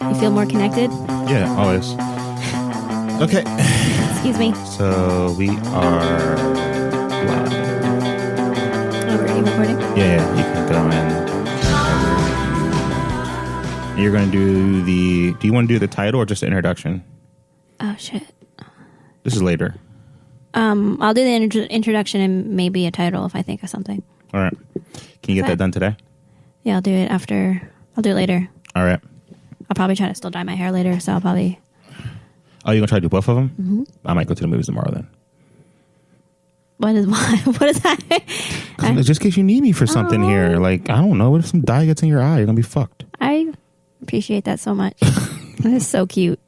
You feel more connected? Yeah, always. Okay. Excuse me. So we are live. Oh, we're already recording? Yeah, you can go in. You're going to do do you want to do the title or just the introduction? Oh, shit. This is later. I'll do the introduction and maybe a title if I think of something. All right. Can you get that done today? Yeah, I'll do it after. I'll do it later. All right. I'll probably try to still dye my hair later, so I'll probably... Oh, you're going to try to do both of them? Mm-hmm. I might go to the movies tomorrow then. What is that? Just in case you need me for something here. Like, I don't know. What if some dye gets in your eye? You're going to be fucked. I appreciate that so much. That is so cute.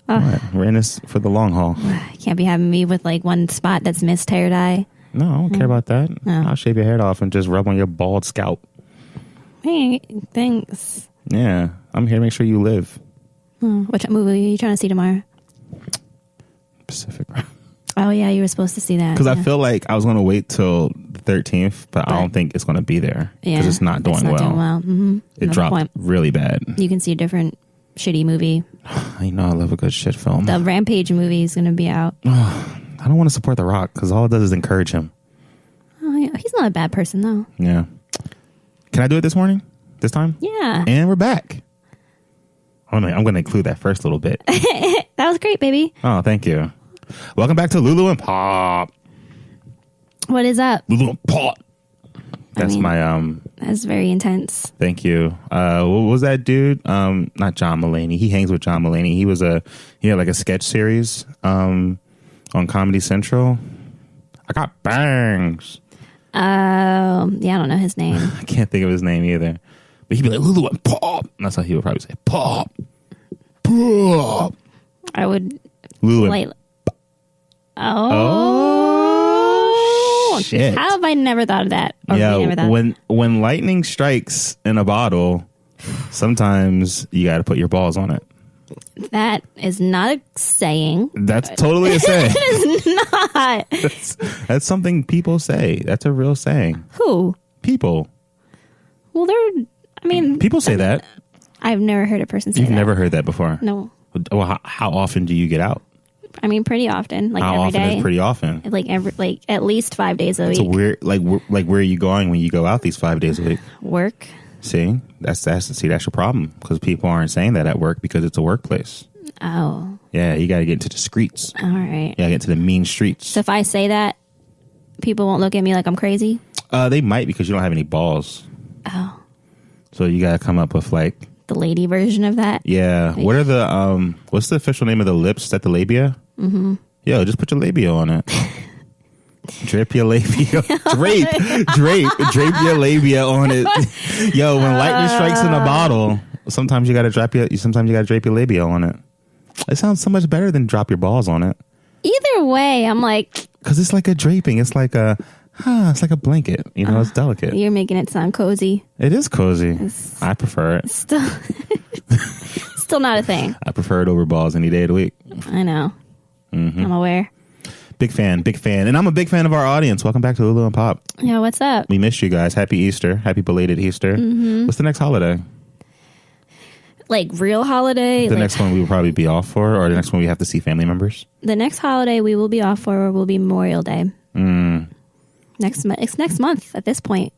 All right. We're in this for the long haul. You can't be having me with like one spot that's missed hair dye. No, I don't care about that. No. I'll shave your head off and just rub on your bald scalp. Hey, thanks. Yeah. I'm here to make sure you live. Which movie are you trying to see tomorrow? Pacific Rim. Oh, yeah, you were supposed to see that. Because I feel like I was going to wait till the 13th, but I don't think it's going to be there. Because it's not doing well. Mm-hmm. It dropped really bad. You can see a different shitty movie. You know I love a good shit film. The Rampage movie is going to be out. I don't want to support The Rock because all it does is encourage him. Oh, yeah. He's not a bad person, though. Yeah. Can I do it this morning? This time? Yeah. And we're back. I'm going to include that first little bit. That was great, baby. Oh, thank you. Welcome back to Lulu and Pop. What is up? Lulu and Pop. That's That's very intense. Thank you. What was that dude? Not John Mulaney. He hangs with John Mulaney. He had like a sketch series on Comedy Central. I got bangs. Yeah, I don't know his name. I can't think of his name either. But he'd be like, Lulu and Pop. And that's how he would probably say, Pop. Pop. I would... Lulu and Oh, shit. How have I never thought of that? Yeah, when lightning strikes in a bottle, sometimes you got to put your balls on it. That is not a saying. That's totally a saying. It is not. That's something people say. That's a real saying. Who? People. Well, people say that. I've never heard a person say that. You've never heard that before? No. Well, how often do you get out? Pretty often, like how every often day. Is pretty often? Like at least 5 days a week. So where are you going when you go out these 5 days a week? Work. See, that's your problem because people aren't saying that at work because it's a workplace. Oh. Yeah, you got to get into the streets. All right. You got to get into the mean streets. So if I say that, people won't look at me like I'm crazy? They might because you don't have any balls. Oh. So you got to come up with like the lady version of that. Yeah. What are the what's the official name of the lips? Is that the labia? Mm-hmm. Yo, just put your labia on it. Drape your labia. Drape your labia on it. Yo, when lightning strikes in a bottle, sometimes you gotta drape your labia on it. It sounds so much better than drop your balls on it. Either way, I'm like, because it's like a draping. It's like a blanket. You know, it's delicate. You're making it sound cozy. It is cozy. I prefer it. Still not a thing. I prefer it over balls any day of the week. I know. Mm-hmm. I'm aware. Big fan. And I'm a big fan of our audience. Welcome back to Lulu and Pop. Yeah, what's up? We missed you guys. Happy Easter. Happy belated Easter. Mm-hmm. What's the next holiday? Like real holiday? The next one we will probably be off for, or the next one we have to see family members? The next holiday we will be off for will be Memorial Day. It's next month at this point.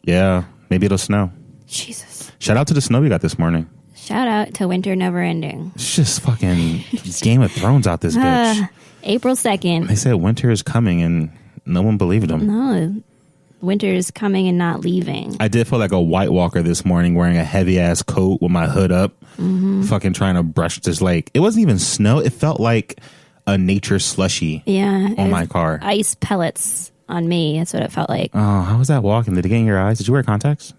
Yeah. Maybe it'll snow. Jesus. Shout out to the snow we got this morning. Shout out to winter never ending. It's just fucking Game of Thrones out this bitch. April 2nd. They said winter is coming and no one believed them. No. Winter is coming and not leaving. I did feel like a White Walker this morning wearing a heavy ass coat with my hood up. Mm-hmm. Fucking trying to brush this like it wasn't even snow. It felt like a nature slushy on my car. Ice pellets on me. That's what it felt like. Oh, how was that walking? Did it get in your eyes? Did you wear contacts?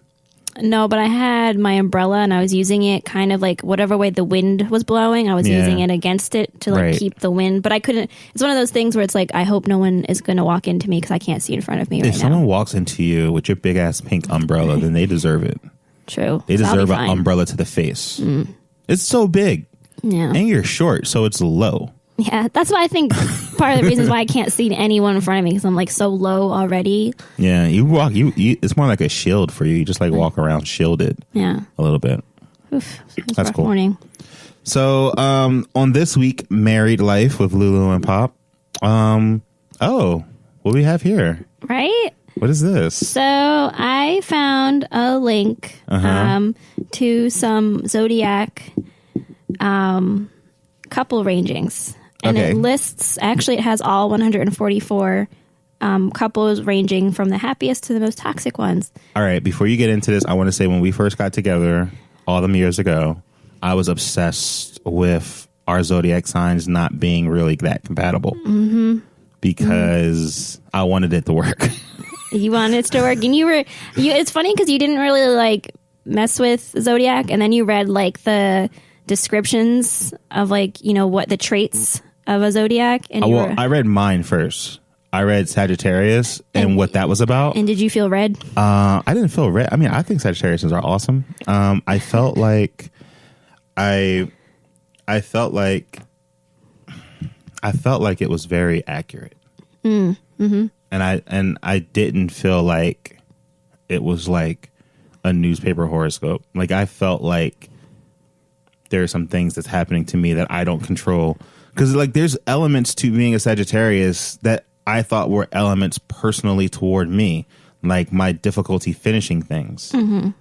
No, but I had my umbrella and I was using it kind of like whatever way the wind was blowing, I was using it against it to like keep the wind. But I couldn't. It's one of those things where it's like, I hope no one is going to walk into me because I can't see in front of me right now. If someone walks into you with your big ass pink umbrella, then they deserve it. True. They deserve an umbrella to the face. It's so big. Yeah. And you're short, so it's low. Yeah, that's why I think part of the reasons why I can't see anyone in front of me because I'm like so low already. Yeah, you walk. You it's more like a shield for you. You just like walk around shielded. Yeah, a little bit. Oof, That's cool. Morning. So, on this week, Married Life with Lulu and Pop. What do we have here? Right? What is this? So I found a link to some Zodiac couple rangings. And it lists, actually it has all 144 couples ranging from the happiest to the most toxic ones. All right, before you get into this, I want to say when we first got together all them years ago, I was obsessed with our Zodiac signs not being really that compatible because I wanted it to work. You wanted it to work, and it's funny because you didn't really like mess with Zodiac, and then you read like the descriptions of like, you know, what the traits of a Zodiac. And I read mine first. I read Sagittarius and what that was about. And did you feel red? I didn't feel red. I mean, I think Sagittarius are awesome. I felt like I felt like it was very accurate. And I didn't feel like it was like a newspaper horoscope. Like I felt like there are some things that's happening to me that I don't control. Because like there's elements to being a Sagittarius that I thought were elements personally toward me, like my difficulty finishing things.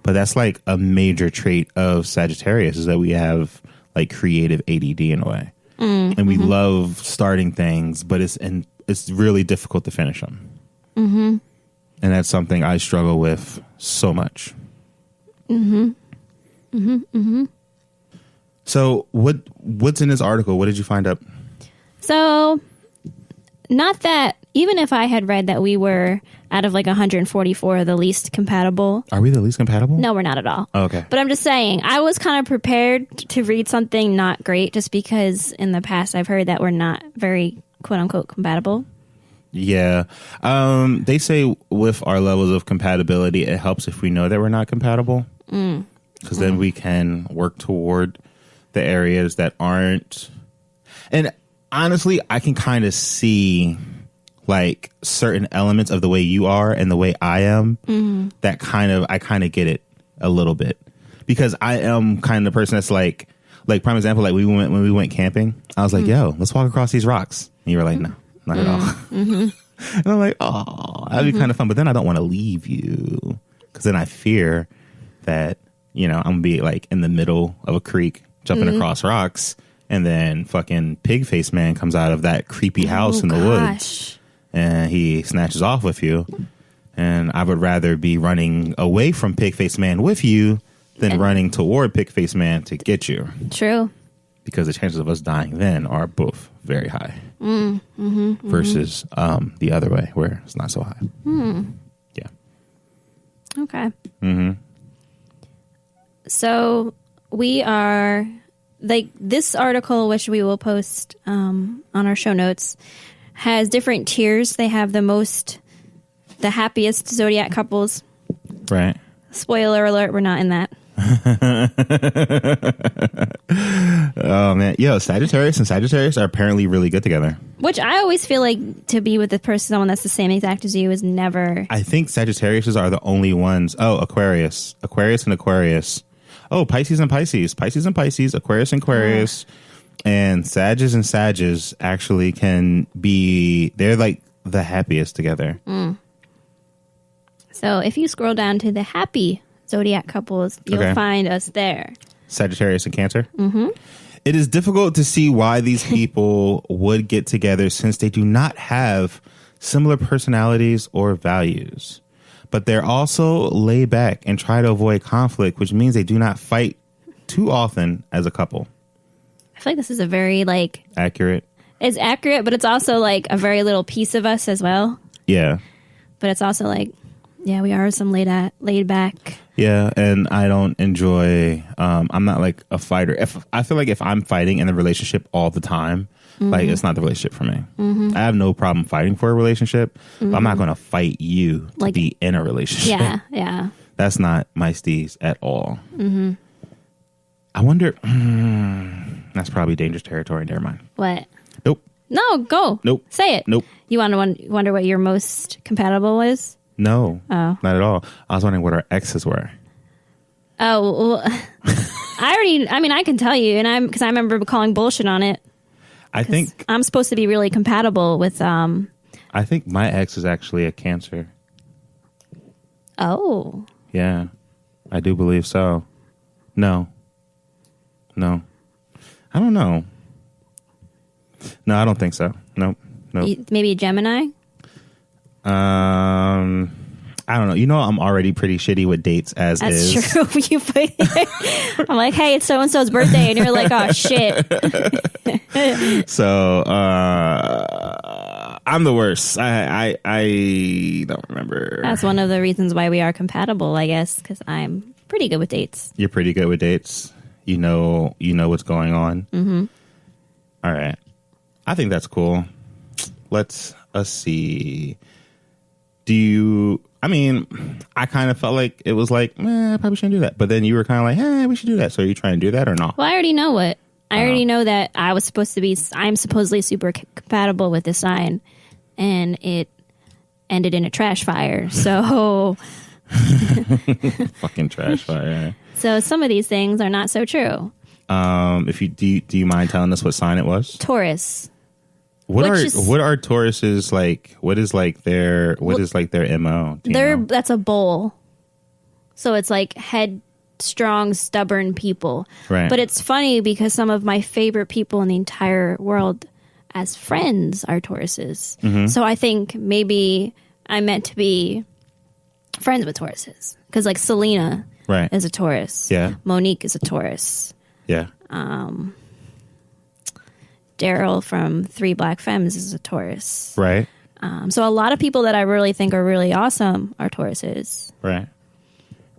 But that's like a major trait of Sagittarius is that we have like creative ADD in a way. And we love starting things, but it's really difficult to finish them. And that's something I struggle with so much. So what's in this article? What did you find up? So, not that, even if I had read that we were out of like 144 the least compatible. Are we the least compatible? No, we're not at all. Oh, okay. But I'm just saying, I was kind of prepared to read something not great just because in the past I've heard that we're not very quote unquote compatible. Yeah. They say with our levels of compatibility, it helps if we know that we're not compatible. Because then we can work toward the areas that aren't. And honestly, I can kind of see like certain elements of the way you are and the way I am that I kind of get it a little bit, because I am kind of the person that's like prime example, like when we went camping, I was like, yo, let's walk across these rocks. And you were like, no, not at all. And I'm like, oh, that'd be kind of fun. But then I don't want to leave you because then I fear that, you know, I'm gonna be like in the middle of a creek jumping across rocks, and then fucking pig face man comes out of that creepy house in the woods and he snatches off with you. And I would rather be running away from pig face man with you than running toward pig face man to get you. True. Because the chances of us dying then are both very high versus the other way where it's not so high. Yeah. Okay. So we are like this article, which we will post on our show notes, has different tiers. They have the happiest Zodiac couples. Right. Spoiler alert, we're not in that. Oh man, yo, Sagittarius and Sagittarius are apparently really good together. Which I always feel like to be with someone that's the same exact as you is never. I think Sagittarius are the only ones. Oh, Aquarius and Aquarius. Oh, Pisces and Pisces, Pisces and Pisces, Aquarius and Aquarius, and Sages and Sages actually can be. They're like the happiest together. So if you scroll down to the happy Zodiac couples, you'll find us there. Sagittarius and Cancer. It is difficult to see why these people would get together since they do not have similar personalities or values. But they're also laid back and try to avoid conflict, which means they do not fight too often as a couple. I feel like this is a very accurate. It's accurate, but it's also like a very little piece of us as well. Yeah. But it's also like, yeah, we are some laid back. Yeah, and I don't enjoy. I'm not like a fighter. I feel like if I'm fighting in a relationship all the time, like it's not the relationship for me. I have no problem fighting for a relationship, but I'm not going to fight you to be in a relationship. Yeah. That's not my steez at all. I wonder. That's probably dangerous territory. Never mind. What? Nope. No, go. Nope. Say it. Nope. You want to wonder what your most compatible is? No, not at all. I was wondering what our exes were. Oh, well, I can tell you, and because I remember calling bullshit on it. I think I'm supposed to be really compatible with. I think my ex is actually a Cancer. Oh. Yeah, I do believe so. No. I don't know. No, I don't think so. Nope. Maybe a Gemini? I don't know. You know, I'm already pretty shitty with dates as is. That's true. I'm like, hey, it's so-and-so's birthday. And you're like, oh, shit. So, I'm the worst. I don't remember. That's one of the reasons why we are compatible, I guess, because I'm pretty good with dates. You're pretty good with dates. You know what's going on. Mm-hmm. All right. I think that's cool. Let's see. I kind of felt like it was like, I probably shouldn't do that. But then you were kind of like, we should do that. So are you trying to do that or not? Well, I already know what. I already know that I'm supposedly super compatible with this sign. And it ended in a trash fire. So. Fucking trash fire. So some of these things are not so true. If you do you mind telling us what sign it was? Taurus. What are Tauruses like? What is like their MO? That's a bull. So it's like headstrong, stubborn people. Right. But it's funny because some of my favorite people in the entire world as friends are Tauruses. Mm-hmm. So I think maybe I'm meant to be friends with Tauruses. Because like Selena is a Taurus. Yeah. Monique is a Taurus. Yeah. Daryl from Three Black Femmes is a Taurus. Right. So a lot of people that I really think are really awesome are Tauruses. Right.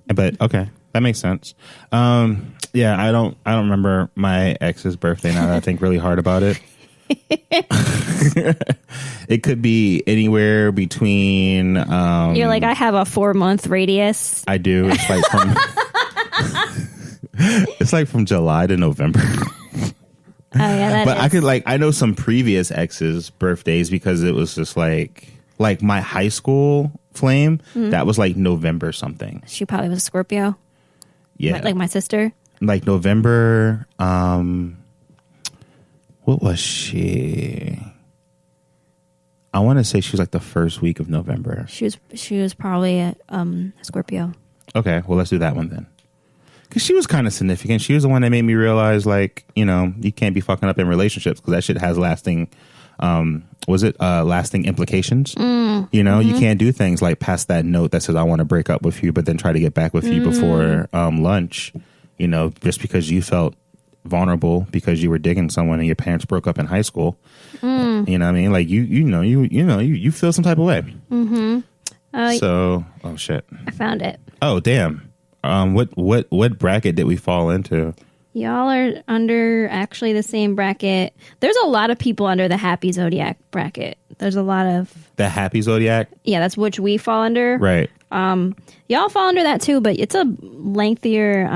But okay, that makes sense. Yeah, I don't remember my ex's birthday now that I think really hard about it. It could be anywhere between You're like, I have a 4-month radius. I do. It's like from it's like from July to November. Oh yeah, but I could I know some previous exes' birthdays because it was just like my high school flame. Mm-hmm. That was like November something. She probably was a Scorpio. Yeah, like my sister. Like November. What was she? I want to say she was like the first week of November. She was probably a Scorpio. Okay, well let's do that one then. Because she was kind of significant. She was the one that made me realize, you can't be fucking up in relationships because that shit has lasting, lasting implications. Mm-hmm. You can't do things like pass that note that says, I want to break up with you, but then try to get back with you before lunch, just because you felt vulnerable because you were digging someone and your parents broke up in high school. Mm. You know what I mean? Like, you feel some type of way. Mm-hmm. Oh, shit. I found it. Oh, damn. What bracket did we fall into? Y'all are under actually the same bracket. There's a lot of people under the Happy Zodiac bracket. There's a lot of the Happy Zodiac. Yeah, that's which we fall under. Right. Y'all fall under that too, but it's a lengthier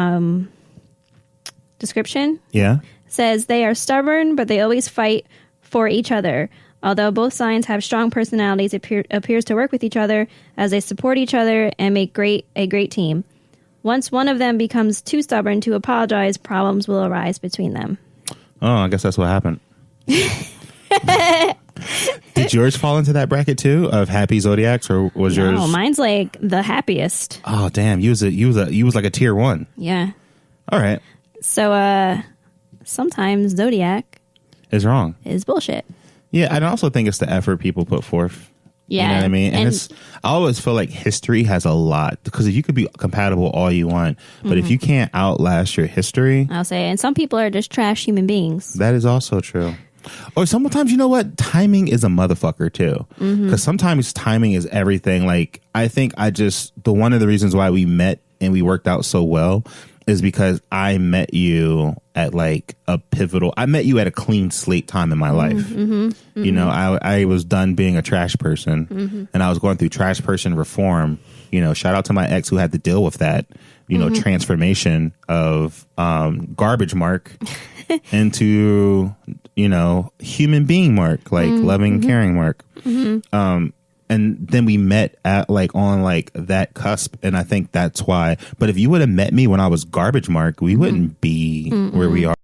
description. Yeah. It says they are stubborn, but they always fight for each other. Although both signs have strong personalities, it appears to work with each other as they support each other and make a great team. Once one of them becomes too stubborn to apologize, problems will arise between them. Oh, I guess that's what happened. Did yours fall into that bracket too of Happy Zodiacs, or was yours? Oh, mine's like the happiest. Oh, damn! You was like a tier 1. Yeah. All right. So, sometimes Zodiac is wrong. Is bullshit. Yeah, I also think it's the effort people put forth. Yeah. You know what I mean? And I always feel like history has a lot, because if you could be compatible all you want, but if you can't outlast your history. I'll say, and some people are just trash human beings. That is also true. Or sometimes, you know what? Timing is a motherfucker too. Because sometimes timing is everything. Like, I think one of the reasons why we met and we worked out so well is because I met you at I met you at a clean slate time in my life. You know, I was done being a trash person and I was going through trash person reform. You know, shout out to my ex who had to deal with that, transformation of garbage Mark into, human being Mark, loving, caring Mark. and then we met at like on like that cusp, and I think that's why. But if you would have met me when I was garbage mark, we wouldn't be where we are